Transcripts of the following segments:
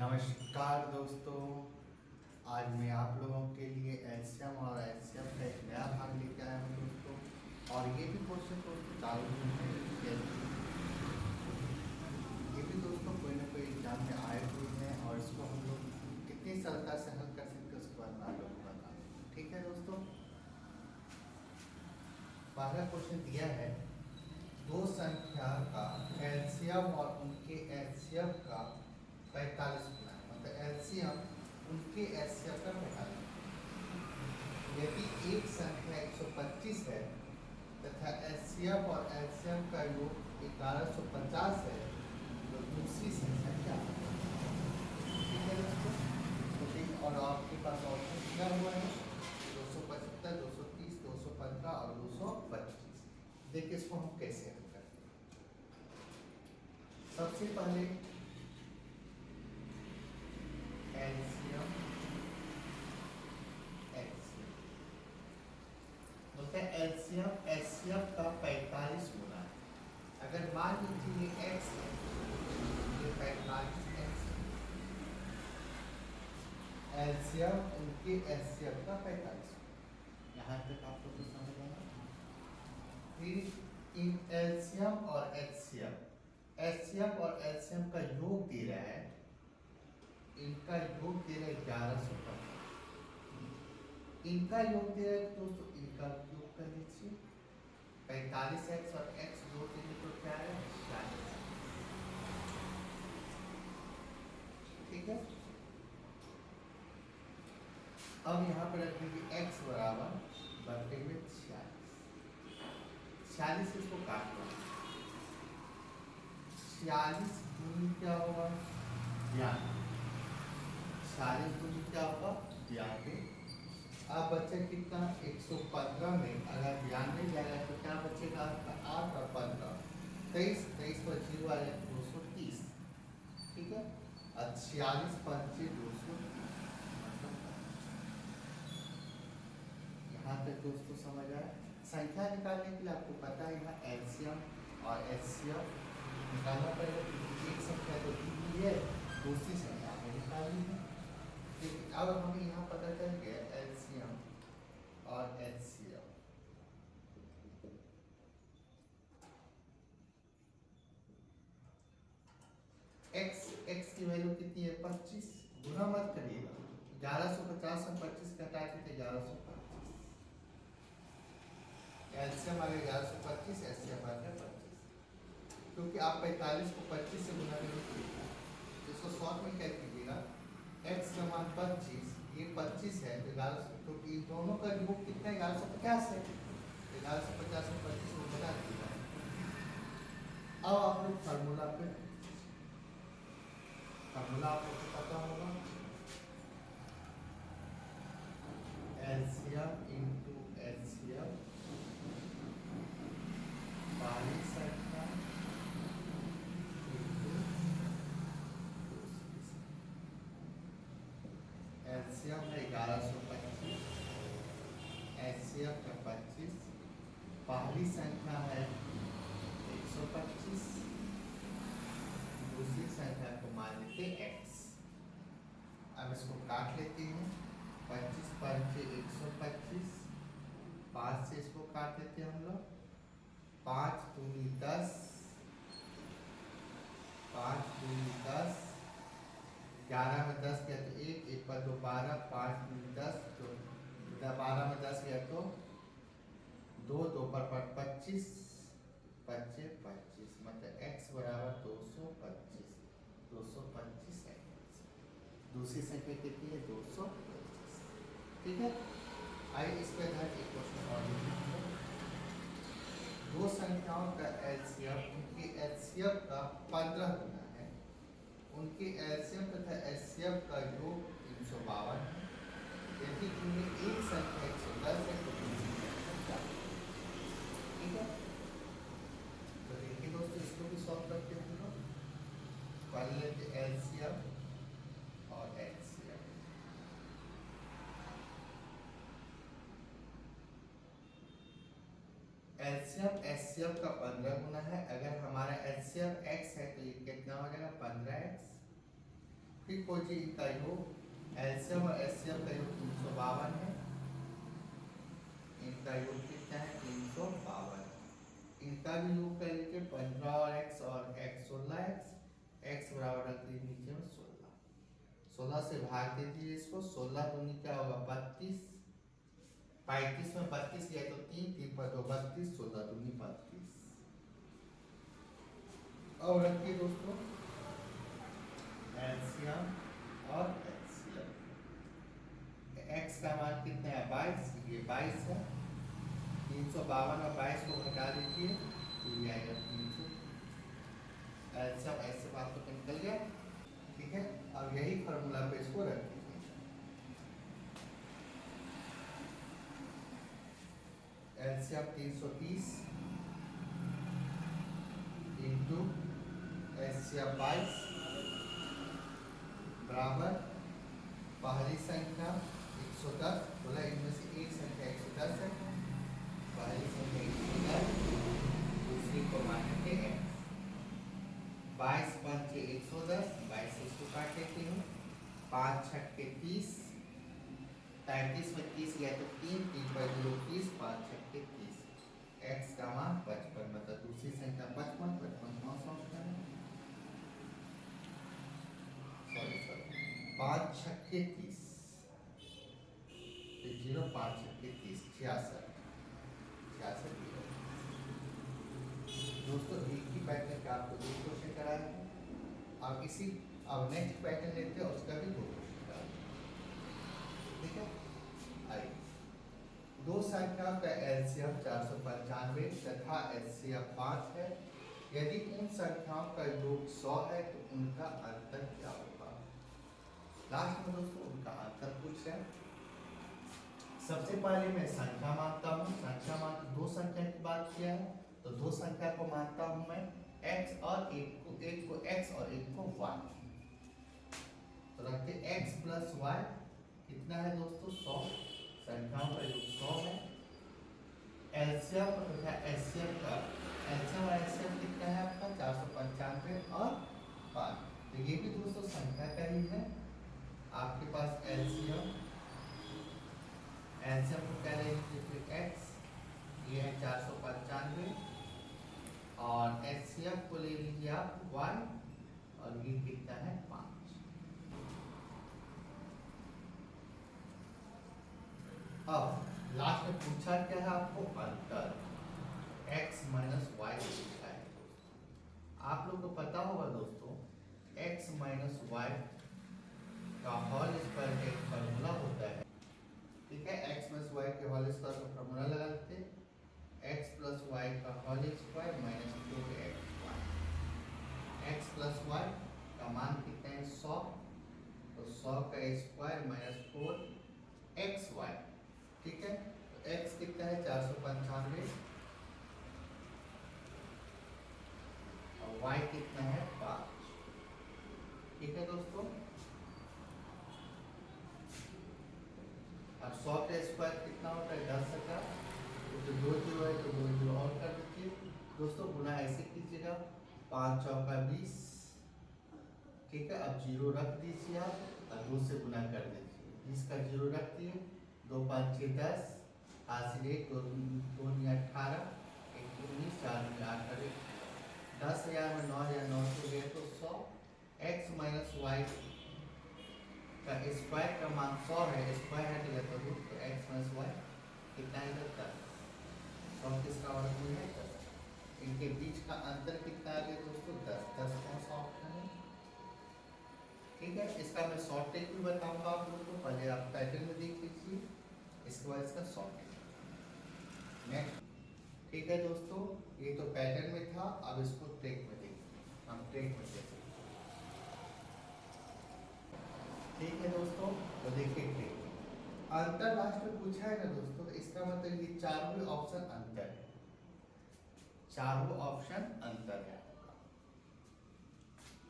नमस्कार दोस्तों। आज मैं आप लोगों के लिए एलसीएम और एचसीएफ का एक नया भाग लेके आया हूँ दोस्तों। और ये भी क्वेश्चन दोस्तों चालू है, ये भी दोस्तों कोई ना कोई एग्जाम में आए हुए हैं और इसको हम लोग कितनी सरलता से हल कर सकते हैं उसके बारे में आप लोगों को बता दें। ठीक है दोस्तों, पहला क्वेश्चन दिया है, दो संख्या का एलसीएम और उनके एचसीएफ का 45 गुना है, मतलब एलसीएम उनके एचसीएफ का 45। यदि एक संख्या 125 है तथा एचसीएफ और एलसीएम का योग 1150 है तो दूसरी संख्या क्या है? ठीक है दोस्तों, तो ठीक। और आपके पास ऑप्शन दिया हुआ है 275, 230, 215 और 225। देखिए इसको हम कैसे हल करते हैं। सबसे पहले एलसीएम एचसीएफ बोलते हैं, एलसीएम एचसीएफ का 45 गुना है। अगर मान लीजिए ये एक्स है, ये 45 एक्स है, एलसीएम उनके एचसीएफ का 45। यहाँ तक आप लोग को समझ आना। फिर इन एलसीएम और एचसीएफ, एचसीएफ और एलसीएम का योग दे रहा है, इनका योग दे रहा है 1150। इनका योग दे रहा है दोस्तों, इनका योग कर लीजिए 45 एक्स और एक्स जोड़ देंगे तो क्या है 46। ठीक है, अब यहाँ पर रखेंगे x बराबर बढ़ेंगे 46। 46 इसको काटना, 46 दूनी क्या होगा 92, 46 दूनी क्या होगा 92। अब बच्चे कितना 115 में अगर 92 जाएगा तो क्या बचेगा आपका 8 और 15, 23, 23 पर 0 आ जाए 230। ठीक है, और 46 5 230। यहाँ तक दोस्तों समझ आया। संख्या निकालने के लिए आपको पता है यहाँ एलसीएम और एचसीएफ निकालना पड़ेगा, क्योंकि एक संख्या तो दी हुई है, दूसरी संख्या हमें निकालनी है। ठीक, अब हमें यहाँ पता चल गया एलसीएम और एचसीएफ। एक्स की वैल्यू कितनी है 25, गुना मत करिएगा, 1150 में 25 घटा के 1125, एलसीएम आ गया 1125, एचसीएफ आ गया 25। क्योंकि आप 45 को 25 से गुना करेंगे, इसको शॉर्ट में क्या कीजिएगा, x का मान 25, ये 25 है 1100, क्योंकि इन दोनों का योग कितना है 1150 है, 1150 में 25 को घटा दीजिएगा। अब आप लोग फार्मूला पे, फार्मूला आप लोग को पता होगा, एलसीएम इनटू एचसीएफ पहली संख्या एलसीएम है 1125, एचसीएफ का 25, पहली संख्या है 125, दूसरी संख्या को मान लेते x। अब इसको काट लेते हैं, 25 5 125, 5 से इसको काट लेते हैं हम लोग, 5 दूनी 10, 5 दूनी 10, 11 में 10 गया तो 1, 1 पर 2 12, 5 दूनी 10, तो 12 में 10 गया तो 2, 2 पर 25, 25 25, मतलब x बराबर 225, 225 है। दूसरी संख्या कितनी है 225। ठीक है, आइए इस पर आधारित एक क्वेश्चन और लिखते हैं। दो संख्याओं का एलसीएम उनके एचसीएफ का 15 गुना है, उनके एलसीएम तथा एचसीएफ का योग 352 है। यदि इनमें एक संख्या 110 है तो दूसरी संख्या क्या है? ठीक है, तो देखिए दोस्तों, इसको भी सॉल्व करते हैं हम लोग। पहले लेते एलसीएम और एचसीएफ। एलसीएम एचसीएफ का 15 गुना है। अगर हमारा एलसीएम x है तो ये कितना हो जाएगा 15x, फिर खोजिए इनका योग। एलसीएम और एचसीएफ का योग 352 है, इनका योग कितना है 352। इनका भी योग कर लीजिए 15 और x और x 16x, x बराबर रख दीजिए नीचे में 16, 16 से भाग दे दीजिए इसको, 16 दूनी क्या होगा 32, 35 में 32 गया तो 3, 3 पर 2 32, 16 दूनी 32। और रखिए दोस्तों एलसीएम और एचसीएफ। x का मान कितना है 22, ये 22 है, 352 और 22 को घटा दीजिए तो ये आएगा 300। एलसीएम ऐसे बात तो निकल गया। ठीक है, अब यही फॉर्मूला पे इसको रख दीजिए। एलसीएम 330 इंटू एचसीएफ 22 बराबर पहली संख्या 110, बोला इनमें से एक संख्या 110 है, पहली संख्या 110, दूसरी को मानेंगे x। 22 5 110, 22 इसको काट लेते हैं, 5 6 30, 35 में 30 गया तो 3, 3 पर 0 30, 5 6 30, x का मान 55, मतलब दूसरी संख्या 55, 55 9 सौ सॉरी 5 6 30, 0 5 6 30, 66 66। दोस्तों एक ही पैटर्न का आपको 2 क्वेश्चन कराया है, अब इसी अब नेक्स्ट पैटर्न लेते हैं, उसका भी 2 क्वेश्चन कराया। ठीक है, आइए दो संख्याओं का एलसीएम 495 तथा एचसीएफ 5 है, यदि उन संख्याओं का योग 100 है तो उनका अंतर क्या होगा। लास्ट में दोस्तों उनका अंतर पूछ रहे हैं। सबसे पहले मैं संख्या मानता हूँ, संख्या मान दो संख्या की बात किया है तो दो संख्या को मानता हूँ मैं x और एक को x और एक को y, तो रखते x प्लस y कितना है दोस्तों 100, संख्याओं का योग 100 है। एलसीएम तथा एचसीएफ का एलसीएम और एचसीएफ कितना है आपका 495 और 5, तो ये भी दोस्तों संख्या का ही है। आपके पास एलसीएम को क्या लेंगे फिर x, ये है 495 और एचसीएफ को ले लीजिए आप y और ये कितना है 5। अब लास्ट में पूछा क्या है आपको अंतर, x माइनस वाई पूछा है। आप लोग को पता होगा दोस्तों x माइनस वाई का होल स्क्वायर का एक फॉर्मूला होता है। ठीक है, x माइनस वाई के होल स्क्वायर का फॉर्मूला लगा लेते हैं, x प्लस वाई का whole square minus 4xy, x plus y का मान कितना है 100, तो 100 का स्क्वायर माइनस 4xy। ठीक है, तो x कितना है 495 और y कितना है 5। ठीक है दोस्तों, अब 100 का स्क्वायर कितना होता है 10 का, तो 2 जीरो है तो 2 जीरो और कर दीजिए दोस्तों, गुना ऐसे कीजिएगा 5 चौका 20। ठीक है, अब जीरो रख दीजिए आप और 2 से गुना कर दीजिए, 20 का जीरो रख दिए, 2 5 6 10, हासिल 1 2 2 18, 1 19, 4 8 10,000 में 9,900 गए तो 100। x माइनस वाई का स्क्वायर का मान 100 है, स्क्वायर हट गया तो रूट, तो x माइनस वाई कितना है 10, 100 किसका वर्गमूल है 10, इनके बीच का अंतर कितना आ गया दोस्तों 10, 10 कौन सा ऑप्शन है। ठीक है, इसका मैं शॉर्ट टेक भी बताऊंगा आप लोग को, पहले आप पैटर्न में देख लीजिए, इसके बाद इसका शॉर्ट टेक नेक्स्ट। ठीक है दोस्तों, ये तो पैटर्न में था, अब इसको ट्रेक में देखिए, हम ट्रेक में देख। ठीक है दोस्तों, तो देखिए ट्रेक अंतर लास्ट में पूछा है ना दोस्तों, तो इसका मतलब ये चारों ऑप्शन अंतर है, चारों ऑप्शन अंतर है।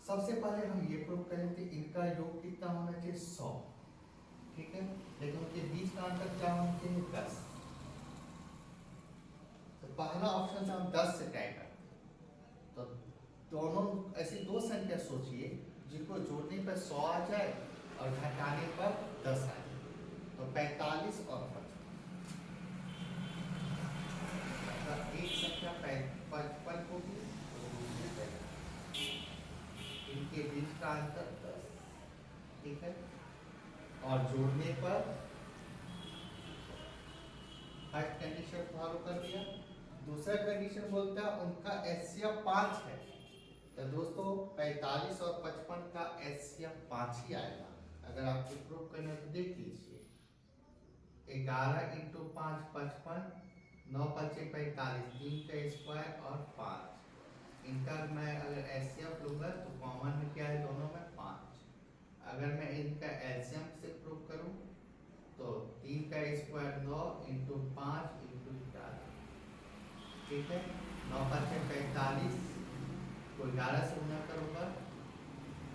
सबसे पहले हम ये प्रूव करेंगे इनका योग कितना होना चाहिए 100। ठीक है, लेकिन उनके बीच का अंतर क्या होना चाहिए 10, तो पहला ऑप्शन से हम 10 से ट्राई करते हैं, तो दोनों ऐसी दो संख्या सोचिए जिनको जोड़ने पर 100 आ जाए और घटाने पर 10 आ जाए। तो 45 और 55, अगर एक संख्या 55 होगी तो दूसरी 45, इनके बीच का अंतर 10। ठीक है, और जोड़ने पर फर्स्ट कंडीशन फॉलो कर दिया। दूसरा कंडीशन बोलता है उनका एचसीएफ 5 है। तो दोस्तों 45 और 55 का एचसीएफ 5 ही आएगा। अगर आपको प्रूव करना है तो देख लीजिए, 11 इंटू 5 55, 9 5 45, 3 का स्क्वायर और 5। इनका मैं अगर एचसीएफ लूंगा तो कॉमन में क्या है, दोनों में 5। अगर मैं इनका एलसीएम से प्रूव करूं तो 3 का स्क्वायर 9 इंटू 5 इंटू 4। ठीक है, 9 5 45 को 11 से गुना करूंगा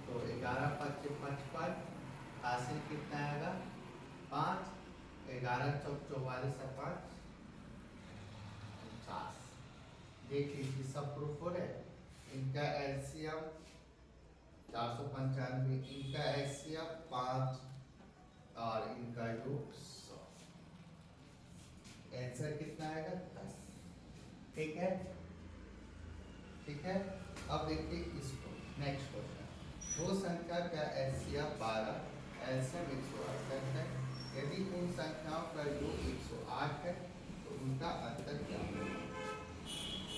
तो 11 5 55, हासिल कितना आएगा 5, 11 चौक 44 और 5 50। देख लीजिए सब प्रूफ हो रहे। इनका एलसीएम 495, इनका एचसीएफ 5 और इनका योग 100। आंसर कितना आएगा 10। ठीक है, ठीक है। अब देखिए इसको, नेक्स्ट क्वेश्चन। दो संख्या का एचसीएफ 12, एलसीएम 168 है। यदि उन संख्याओं का योग 108 है तो उनका अंतर क्या होगा?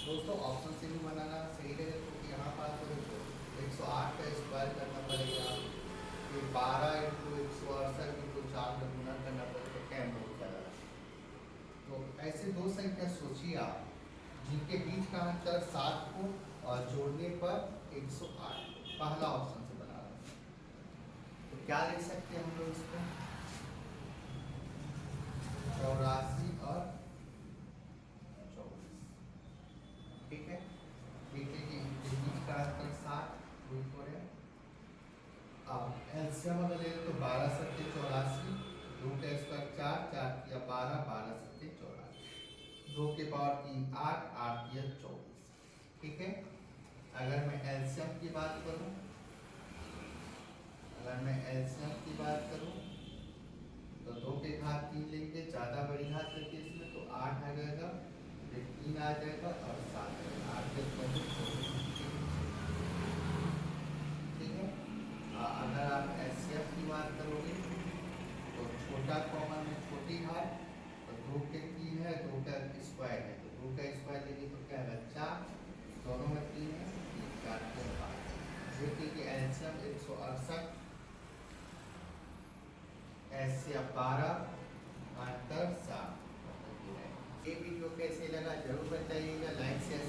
दोस्तों ऑप्शन से भी बनाना सही रहेगा, क्योंकि यहाँ पास तो 108 का स्क्वायर करना पड़ेगा, फिर 12 इंटू 168 इंटू 4 का गुना करना पड़ेगा, क्या बहुत ज़्यादा। तो ऐसे दो संख्या सोचिए आप जिनके बीच का अंतर 7 हो और जोड़ने पर 108। पहला ऑप्शन से बना रहे हैं, तो क्या लिख सकते हैं हम लोग इसको, 84 और 24। ठीक है, देखिए कि इनके बीच का अंतर 7 रूट हो रहा है। अब एलसीएम अगर ले तो 12 7 84, 2 का स्क्वायर 4, 4 या 12, 12 7 84, 2 के पावर 3 8, 8 या 24। ठीक है, अगर मैं एलसीएम की बात करूं, तो 2 के घात 3 लेंगे, ज़्यादा बड़ी घात लेंगे इसमें तो 8 आ जाएगा, फिर 3 आ जाएगा और 7 आएगा, 8 के 24। ठीक है, अगर आप एचसीएफ की बात करोगे तो छोटा कॉमन में छोटी घात, तो 2 के 3 है, 2 का स्क्वायर है, तो 2 का स्क्वायर लेंगे तो क्या है 4, दोनों में 3 है, 4 के 5। देखिए कि एलसीएम 168, एचसीएफ 12, अंतर 7। ये वीडियो कैसे लगा जरूर बताइएगा, लाइक शेयर